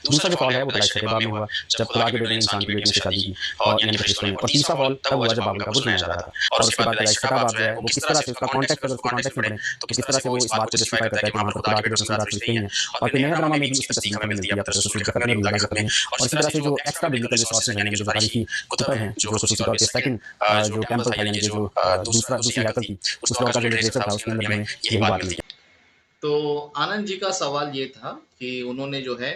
दूसरा जो फॉल है वो पैदाइश के बाद में हुआ, जब खुदा के बेटे ने इंसान की बेटियों से शादी की, और यानी कि क्रिस्टो ने। और तीसरा फॉल तब हुआ जब बाबुल का बुर्ज बनाया जा रहा था। और उसके बाद पैदाइश छठा बाब जो है वो किस तरह से उसका कॉन्टेक्स्ट, अगर उसके कॉन्टेक्स्ट में पढ़ें तो किस तरह से वो इस बात को जस्टिफाई करता है कि वहाँ पर खुदा के बेटे संसार सृष्टि ही है। और फिर नया ड्रामा में भी उसकी तस्दीक हमें मिलती है, आप तसल्सल ज़िक्र में भी उजागर करते हैं। और इसी तरह से जो एक्स्ट्रा बिब्लिकल रिसोर्सेज यानी कि जो तारीखी कुतुब हैं, जो खुसूसी तौर पे सेकंड जो टेम्पल था यानी कि जो दूसरी हैकल थी, उस दौर का जो लिटरेचर था उसके अंदर हमें यही बात मिलती है। तो आनंद जी का सवाल ये था कि उन्होंने जो है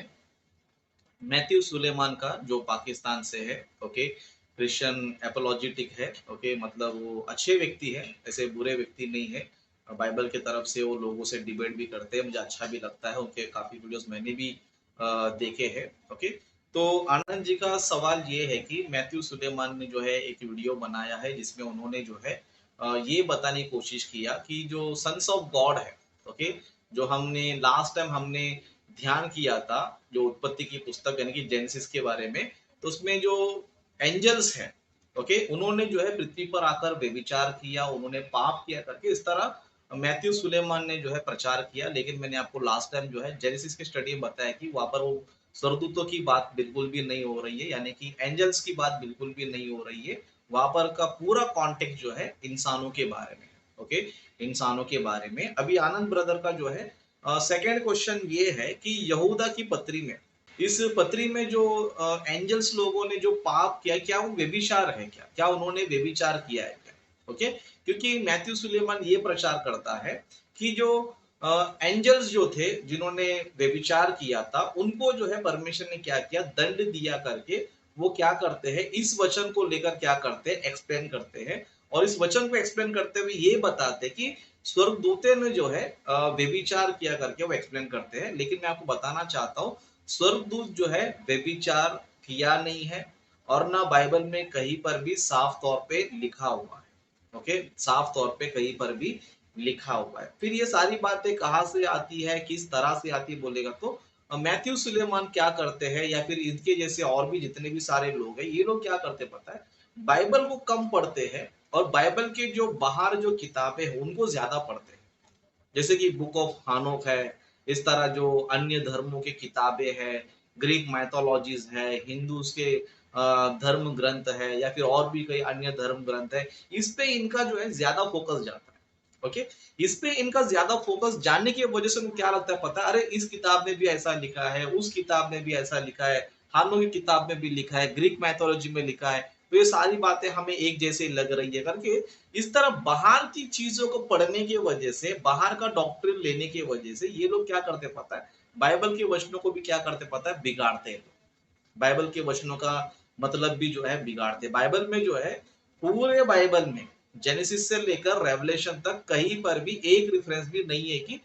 मैथ्यू सुलेमान का, जो पाकिस्तान से है, ओके, क्रिश्चियन एपोलॉजिटिक है, ओके, मतलब वो अच्छे व्यक्ति है, ऐसे बुरे व्यक्ति नहीं है। बाइबल के तरफ से वो लोगों से डिबेट भी करते हैं, मुझे अच्छा भी लगता है, उनके काफ़ी वीडियोस मैंने भी देखे हैं, ओके। तो आनंद जी का सवाल ये है कि मैथ्यू सुलेमान ने जो है एक वीडियो बनाया है जिसमें उन्होंने जो है ये बताने की कोशिश किया कि जो सन्स ऑफ गॉड है, ओके, जो हमने लास्ट टाइम हमने ध्यान किया था, जो उत्पत्ति की पुस्तक यानी कि जेनेसिस के बारे में, तो उसमें जो एंजल्स हैं, ओके, उन्होंने जो है पृथ्वी पर आकर व्यभिचार किया, उन्होंने पाप किया करके इस तरह मैथ्यू सुलेमान ने जो है प्रचार किया। लेकिन मैंने आपको लास्ट टाइम जो है जेनेसिस की स्टडी में बताया कि वहाँ पर वो स्वर्गदूतों की बात बिल्कुल भी नहीं हो रही है, यानी कि एंजल्स की बात बिल्कुल भी नहीं हो रही है। वहाँ पर का पूरा कॉन्टेक्स्ट जो है इंसानों के बारे में, ओके, इंसानों के बारे में। अभी आनंद ब्रदर का जो है सेकंड क्वेश्चन ये है कि यहूदा की पत्री में, इस पत्री में जो एंजल्स लोगों ने जो पाप किया, क्या वो व्यभिचार है, क्या क्या उन्होंने व्यभिचार किया है क्या, ओके। क्योंकि मैथ्यू सुलेमान ये प्रचार करता है कि जो एंजल्स जो थे जिन्होंने व्यभिचार किया था, उनको जो है परमेश्वर ने क्या किया, दंड दिया करके वो क्या करते हैं, इस वचन को लेकर क्या करते हैं, एक्सप्लेन करते हैं। और इस वचन को एक्सप्लेन करते हुए ये बताते हैं कि स्वर्गदूते ने जो है व्यभिचार किया करके वो एक्सप्लेन करते हैं। लेकिन मैं आपको बताना चाहता हूँ, स्वर्गदूत जो है व्यभिचार किया नहीं है, और ना बाइबल में कहीं पर भी साफ तौर पे लिखा हुआ है, ओके, साफ तौर पे कहीं पर भी लिखा हुआ है। फिर ये सारी बातें कहाँ से आती है, किस तरह से आती है बोलेगा तो मैथ्यू सुलेमान क्या करते हैं, या फिर इनके जैसे और भी जितने भी सारे लोग हैं, ये लोग क्या करते पता है, बाइबल को कम पढ़ते हैं और बाइबल के जो बाहर जो किताबें हैं उनको ज्यादा पढ़ते हैं। जैसे कि बुक ऑफ हानोक है, इस तरह जो अन्य धर्मों की किताबें हैं, ग्रीक माइथोलॉजीज है, हिंदू के धर्म ग्रंथ है, या फिर और भी कई अन्य धर्म ग्रंथ है, इस पे इनका जो है ज्यादा फोकस जाता है, ओके। इस पे इनका ज्यादा फोकस जानने की वजह से उनको क्या लगता है पता है, अरे इस किताब में भी ऐसा लिखा है, उस किताब में भी ऐसा लिखा है, हानो की किताब में भी लिखा है, ग्रीक मैथोलॉजी में लिखा है, तो ये सारी बातें हमें एक जैसे लग रही है करके इस तरह बाहर की चीजों को पढ़ने की वजह से, बाहर का डॉक्ट्रिन लेने की वजह से ये लोग क्या करते पता है, बाइबल के वचनों को भी क्या करते पता है, बिगाड़ते हैं। बाइबल के वचनों का मतलब भी जो है बिगाड़ते। बाइबल में जो है, पूरे बाइबल में जेनेसिस से लेकर रेवलेशन तक कहीं पर भी एक रेफरेंस भी नहीं है कि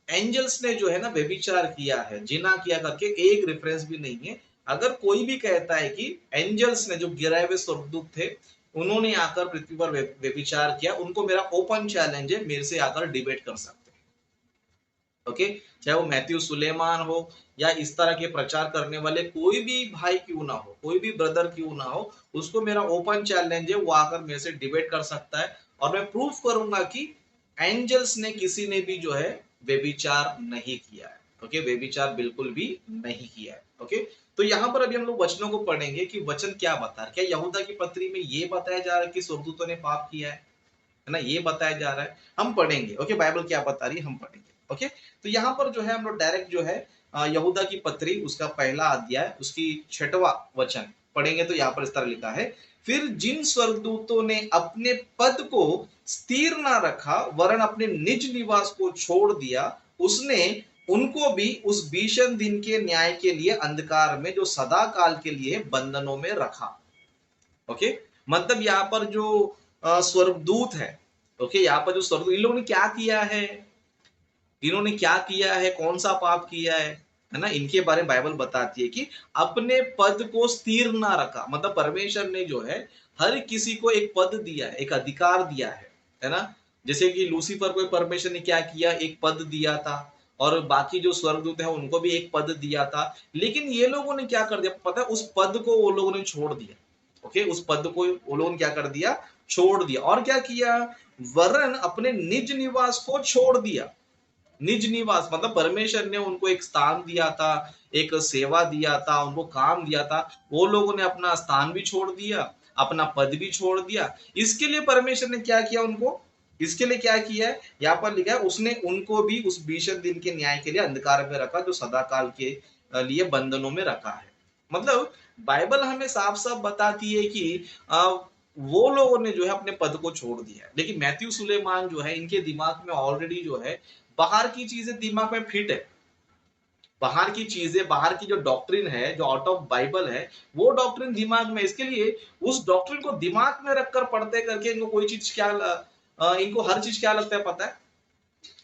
एंजल्स ने जो है ना व्यभिचार किया है, जिना किया करके एक रेफरेंस भी नहीं है। अगर कोई भी कहता है कि एंजल्स ने, जो गिराए हुए स्वर्गदूत थे, उन्होंने आकर पृथ्वी पर व्यभिचार किया, उनको मेरा ओपन चैलेंज है, मेरे से आकर डिबेट कर सकते हैं, ओके। चाहे वो मैथ्यू सुलेमान हो या इस तरह के प्रचार करने वाले कोई भी भाई क्यों ना हो, कोई भी ब्रदर क्यों ना हो, उसको मेरा ओपन चैलेंज है, वो आकर मेरे से डिबेट कर सकता है और मैं प्रूफ करूंगा कि एंजल्स ने किसी ने भी जो है व्यभिचार नहीं किया है, ओके, व्यभिचार बिल्कुल भी नहीं किया है, ओके। तो यहाँ पर अभी हम लोग वचनों को पढ़ेंगे कि वचन क्या बता रहा है। क्या यहूदा की पत्री में ये बताया जा रहा है कि स्वर्गदूतों ने पाप किया है ना, ये बताया जा रहा है। हम पढ़ेंगे, ओके, बाइबल क्या बता रही है हम पढ़ेंगे, ओके। तो यहाँ पर जो है हम लोग डायरेक्ट जो है यहूदा की पत्री उसका पहला अध्याय उसकी 6वां वचन पढ़ेंगे। तो यहाँ पर इस तरह लिखा है, फिर जिन स्वर्गदूतों ने अपने पद को स्थिर ना रखा वरन अपने निज निवास को छोड़ दिया, उसने उनको भी उस भीषण दिन के न्याय के लिए अंधकार में जो सदा काल के लिए बंधनों में रखा, ओके। मतलब यहाँ पर जो स्वर्गदूत है, ओके, यहाँ पर जो स्वर्गदूत, इन लोगों ने क्या किया है, इन्होंने क्या किया है, कौन सा पाप किया है ना, इनके बारे में बाइबल बताती है कि अपने पद को स्थिर ना रखा। मतलब परमेश्वर ने जो है हर किसी को एक पद दिया है, एक अधिकार दिया है ना। जैसे कि लूसीफर को परमेश्वर ने क्या किया, एक पद दिया था, और बाकी जो स्वर्गदूत है उनको भी एक पद दिया था। लेकिन ये लोगों ने क्या कर दिया पता है, उस पद को वो लोगों ने छोड़ दिया, ओके, उस पद को वो लोगों ने क्या कर दिया, छोड़ दिया। और क्या किया, वरन अपने निज निवास को छोड़ दिया, निज निवास मतलब परमेश्वर ने उनको एक स्थान दिया था, एक सेवा दिया था, उनको काम दिया था। वो लोगों ने अपना स्थान भी छोड़ दिया, अपना पद भी छोड़ दिया। इसके लिए परमेश्वर ने क्या किया उनको? इसके लिए क्या किया है? यहाँ पर लिखा है उसने उनको भी उस भीषण दिन के न्याय के लिए अंधकार में रखा जो सदा काल के लिए बंधनों में रखा है। मतलब बाइबल हमें साफ-साफ बताती है कि वो लोगों ने जो है अपने पद को छोड़ दिया है। लेकिन मैथ्यू सुलेमान जो है इनके दिमाग में ऑलरेडी जो है बाहर की चीजें दिमाग में फिट है। बाहर की चीजें, बाहर की जो डॉक्ट्रिन है, जो आउट ऑफ बाइबल है, वो डॉक्ट्रिन दिमाग में, इसके लिए उस डॉक्ट्रिन को दिमाग में रखकर पढ़ते करके इनको कोई चीज क्या इनको हर चीज क्या लगता है पता है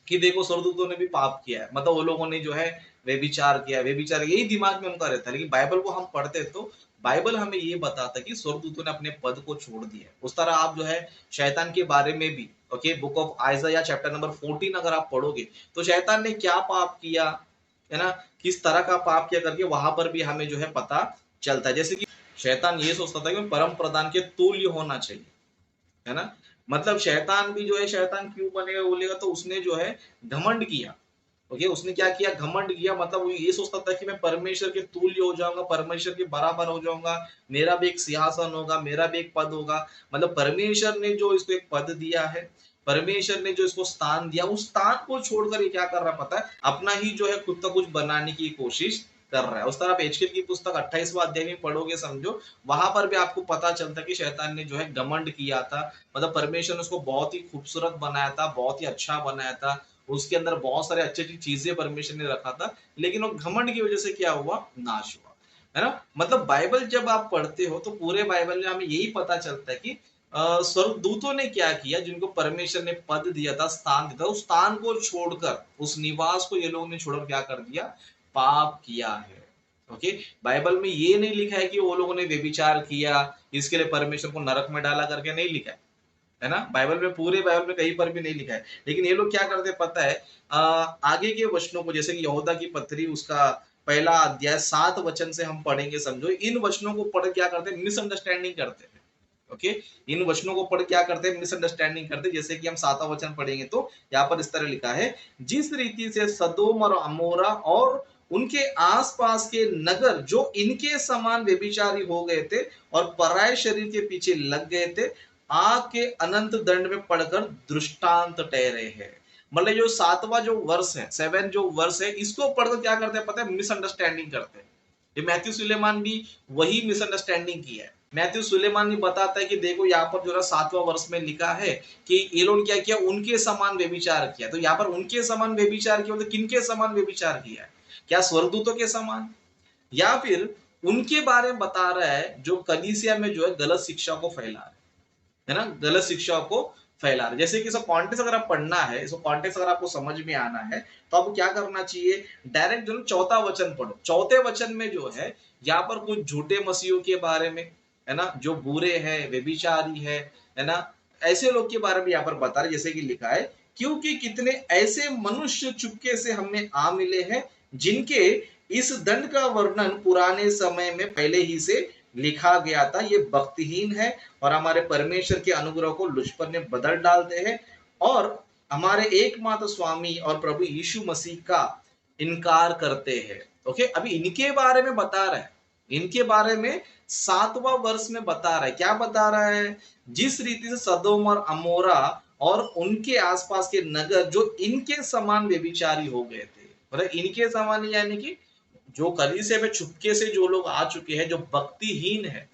कि देखो स्वर्गदूतों ने भी पाप किया है, मतलब वो लोगों ने जो है व्यभिचार किया, व्यभिचार यही दिमाग में उनका रहता है। लेकिन बाइबल को हम पढ़ते तो बाइबल हमें ये बताता है कि स्वर्गदूतों ने अपने पद को छोड़ दिया। उस तरह आप जो है शैतान के बारे में भी okay book of आइज़ाया chapter number 14 अगर आप पढ़ोगे तो शैतान ने क्या पाप किया, है ना, किस तरह का पाप किया करके वहां पर भी हमें जो है पता चलता है। जैसे कि शैतान ये सोचता था कि परम प्रधान के तुल्य होना चाहिए, है ना, मतलब शैतान भी जो है शैतान क्यों बनेगा बोलेगा तो उसने जो है घमंड किया। ओके उसने क्या किया? घमंड किया, मतलब वो ये सोचता था कि मैं परमेश्वर के तुल्य हो जाऊंगा, परमेश्वर के बराबर हो जाऊंगा, मेरा भी एक सिंहासन होगा, मेरा भी एक पद होगा। मतलब परमेश्वर ने जो इसको एक पद दिया है, परमेश्वर ने जो इसको स्थान दिया, उस स्थान को छोड़कर ये क्या कर रहा है पता है? अपना ही जो है खुद का कुछ बनाने की कोशिश कर रहा है। उस तरह आप एचकेल की पुस्तक 28वां अध्याय में पढ़ोगे समझो, वहां पर भी आपको पता चलता है कि शैतान ने जो है घमंड किया था। मतलब परमेश्वर ने उसको बहुत ही खूबसूरत बनाया था, बहुत ही अच्छा बनाया था, उसके अंदर बहुत सारे अच्छी अच्छी चीजें परमेश्वर ने रखा था, लेकिन वो घमंड की वजह से क्या हुआ? नाश हुआ, है ना। मतलब बाइबल जब आप पढ़ते हो तो पूरे बाइबल में हमें यही पता चलता है कि स्वर्गदूतों ने क्या किया, जिनको परमेश्वर ने पद दिया था, स्थान दिया था, उस स्थान को छोड़कर, उस निवास को ये लोगों ने छोड़कर क्या कर दिया? पाप किया है। ओके बाइबल में ये नहीं लिखा है कि वो लोगों ने व्यभिचार किया, इसके लिए परमेश्वर को नरक में डाला करके नहीं लिखा है ना। बाइबल में, पूरे बाइबल में कहीं पर भी नहीं लिखा है। लेकिन ये लोग क्या करते पता है? आगे के वचनों को, जैसे कि यहूदा की पत्री उसका पहला अध्याय 7 वचन से हम पढ़ेंगे समझो, इन वचनों को पढ़ क्या करते हैं? मिसअंडरस्टैंडिंग करते हैं। ओके इन वचनों को पढ़ क्या करते हैं? मिसअंडरस्टैंडिंग करते हैं। जैसे कि हम 7वां वचन पढ़ेंगे तो यहाँ पर इस तरह लिखा है, जिस रीति से सदोम और अमोरा और उनके आसपास के नगर जो इनके समान व्यभिचारी हो गए थे और पराये शरीर के पीछे लग गए थे, आग के अनंत दंड में पड़कर दृष्टांत ठहरे हैं। मतलब जो 7वां जो वर्ष है, 7 जो वर्ष है, इसको पढ़कर क्या करते हैं पता है? मिसअंडरस्टैंडिंग करते हैं। ये मैथ्यू सुलेमान भी वही मिसअंडरस्टैंडिंग किया है। मैथ्यू सुलेमान भी बताता है कि देखो यहाँ पर जो है 7वां वर्ष में लिखा है कि ये लोग क्या किया? उनके समान व्यभिचार किया। तो यहाँ पर उनके समान व्यभिचार किया तो किनके समान व्यभिचार किया है? क्या स्वर्गदूतों के समान? या फिर उनके बारे में बता रहा है जो कलीसिया में जो है गलत शिक्षा को फैला रहा है ना, गलत शिक्षा को फैला रहे। जैसे कि इसका कॉन्टेक्स्ट अगर आप पढ़ना है, इसको कॉन्टेक्स्ट अगर आपको समझ में आना है तो आपको क्या करना चाहिए? डायरेक्ट जो चौथा वचन पढ़ो। चौथे वचन में जो है यहाँ पर कुछ झूठे मसीहों के बारे में, है ना, जो बुरे हैं, व्यभिचारी है ना, ऐसे लोग के बारे में यहाँ पर बता रहे। जैसे कि लिखा है, क्योंकि कितने ऐसे मनुष्य चुपके से हमें आ मिले हैं जिनके इस दंड का वर्णन पुराने समय में पहले ही से लिखा गया था। ये भक्तिहीन है और हमारे परमेश्वर के अनुग्रह को लुचपन में बदल डालते हैं और हमारे एकमात्र स्वामी और प्रभु यीशु मसीह का इनकार करते हैं। ओके अभी इनके बारे में बता रहा है, इनके बारे में 7वां वर्ष में बता रहा है। क्या बता रहा है? जिस रीति से सदोम और अमोरा और उनके आसपास के नगर जो इनके समान व्यभिचारी हो गए थे, मतलब इनके समान यानी कि जो कलीसिया में चुपके से जो लोग आ चुके हैं, जो भक्तिहीन है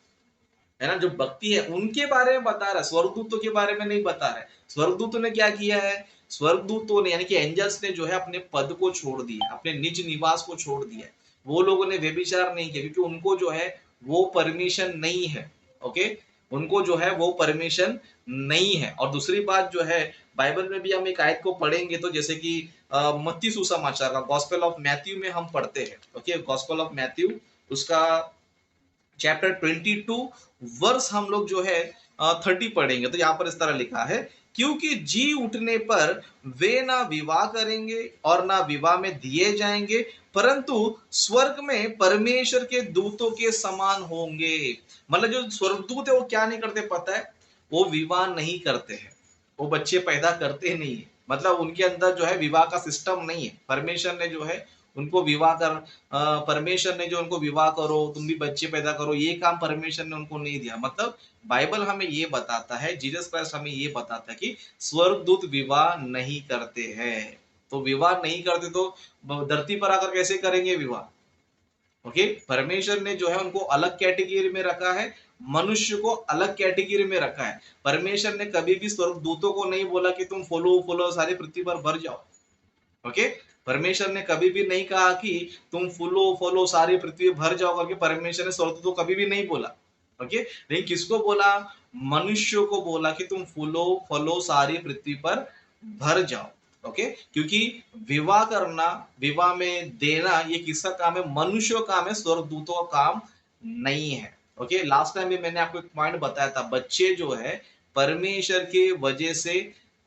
ना, जो भक्ति है, उनके बारे में बता रहा है, स्वर्गदूतों के बारे में नहीं बता रहा है। स्वर्गदूतों ने क्या किया है? स्वर्गदूतों ने यानी कि एंजल्स ने जो है अपने पद को छोड़ दिया, अपने निज निवास को छोड़ दिया। वो लोगों ने व्यभिचार नहीं किया क्योंकि उनको जो है वो परमिशन नहीं है। ओके उनको जो है वो परमिशन नहीं है। और दूसरी बात जो है, बाइबल में भी हम एक आयत को पढ़ेंगे तो जैसे कि मत्ती सुसमाचार का गॉस्पेल ऑफ मैथ्यू में हम पढ़ते हैं। ओके गॉस्पेल ऑफ मैथ्यू उसका चैप्टर 22 वर्स हम लोग जो है 30 पढ़ेंगे तो यहाँ पर इस तरह लिखा है, क्योंकि जी उठने पर वे ना विवाह करेंगे और ना विवाह में दिए जाएंगे, परंतु स्वर्ग में परमेश्वर के दूतों के समान होंगे। मतलब जो स्वर्गदूत है वो क्या नहीं करते पता है? वो विवाह नहीं करते हैं, वो बच्चे पैदा करते नहीं है, मतलब उनके अंदर जो है विवाह का सिस्टम नहीं है। परमेश्वर ने जो है उनको विवाह कर परमेश्वर ने जो उनको विवाह करो, तुम भी बच्चे पैदा करो, ये काम परमेश्वर ने उनको नहीं दिया। मतलब बाइबल हमें ये बताता है, जीसस क्राइस्ट हमें ये बताता है कि स्वर्गदूत विवाह नहीं करते हैं। तो विवाह नहीं करते तो धरती पर आकर कैसे करेंगे विवाह? ओके, परमेश्वर ने जो है उनको अलग कैटेगरी में रखा है, मनुष्य को अलग कैटेगरी में रखा है। परमेश्वर ने कभी भी स्वर्गदूतों को नहीं बोला कि तुम फॉलो फॉलो सारी पृथ्वी पर भर जाओ। ओके, परमेश्वर ने कभी भी नहीं कहा कि तुम फूलो फॉलो सारी पृथ्वी भर जाओ करके परमेश्वर ने स्वर्गदूतों को कभी भी नहीं बोला। ओके, लेकिन किसको बोला? मनुष्य को बोला कि तुम फूलो फलो सारी पृथ्वी पर भर जाओ। ओके, क्योंकि विवाह करना, विवाह में देना, ये किसका काम है? मनुष्य का काम है, स्वर्गदूतों का काम नहीं है। ओके, लास्ट टाइम भी मैंने आपको एक पॉइंट बताया था, बच्चे जो है परमेश्वर के वजह से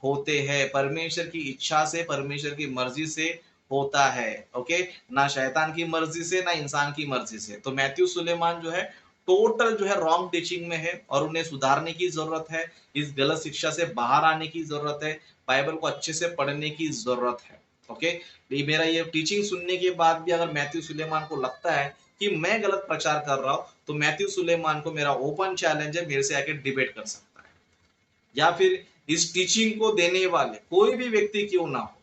होते हैं, परमेश्वर की इच्छा से, परमेश्वर की मर्जी से होता है। ओके, ना शैतान की मर्जी से, ना इंसान की मर्जी से। तो मैथ्यू सुलेमान जो है टोटल जो है रॉन्ग टीचिंग में है और उन्हें सुधारने की जरूरत है। इस गलत शिक्षा से बाहर आने की जरूरत है, बाइबल को अच्छे से पढ़ने की जरूरत है। ओके, ये मेरा ये टीचिंग सुनने के बाद भी अगर मैथ्यू सुलेमान को लगता है कि मैं गलत प्रचार कर रहा हूं, तो मैथ्यू सुलेमान को मेरा ओपन चैलेंज है, मेरे से आके डिबेट कर सकता है। या फिर इस टीचिंग को देने वाले कोई भी व्यक्ति क्यों ना हो,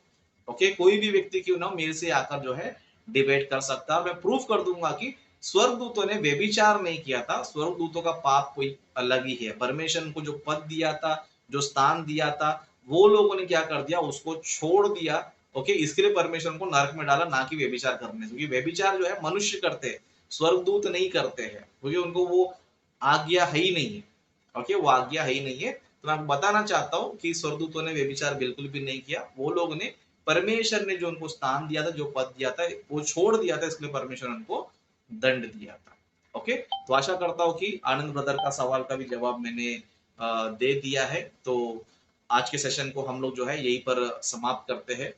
ओके, कोई भी व्यक्ति क्यों ना हो, मेरे से आकर जो है डिबेट कर सकता है। मैं प्रूफ कर दूंगा कि स्वर्गदूतों ने व्यभिचार नहीं किया था, स्वर्गदूतों का पाप कोई अलग ही है। परमेश्वर को जो पद दिया था, जो स्थान दिया था, वो लोगों ने क्या कर दिया? उसको छोड़ दिया। ओके, इसके लिए परमेश्वर को नरक में डाला, ना कि व्यभिचार करने से, क्योंकि व्यभिचार जो है मनुष्य करते हैं, स्वर्गदूत नहीं करते हैं, क्योंकि उनको वो आज्ञा है ही नहीं है। ओके, वो आज्ञा है ही नहीं है। तो मैं आपको बताना चाहता हूँ कि स्वर्गदूतों ने व्यभिचार बिल्कुल भी नहीं किया। वो लोग ने, परमेश्वर ने जो उनको स्थान दिया था, जो पद दिया था, वो छोड़ दिया था, इसलिए परमेश्वर ने उनको दंड दिया था। ओके, तो आशा करता हूँ कि आनंद ब्रदर का सवाल का भी जवाब मैंने दे दिया है। तो आज के सेशन को हम लोग जो है यहीं पर समाप्त करते हैं।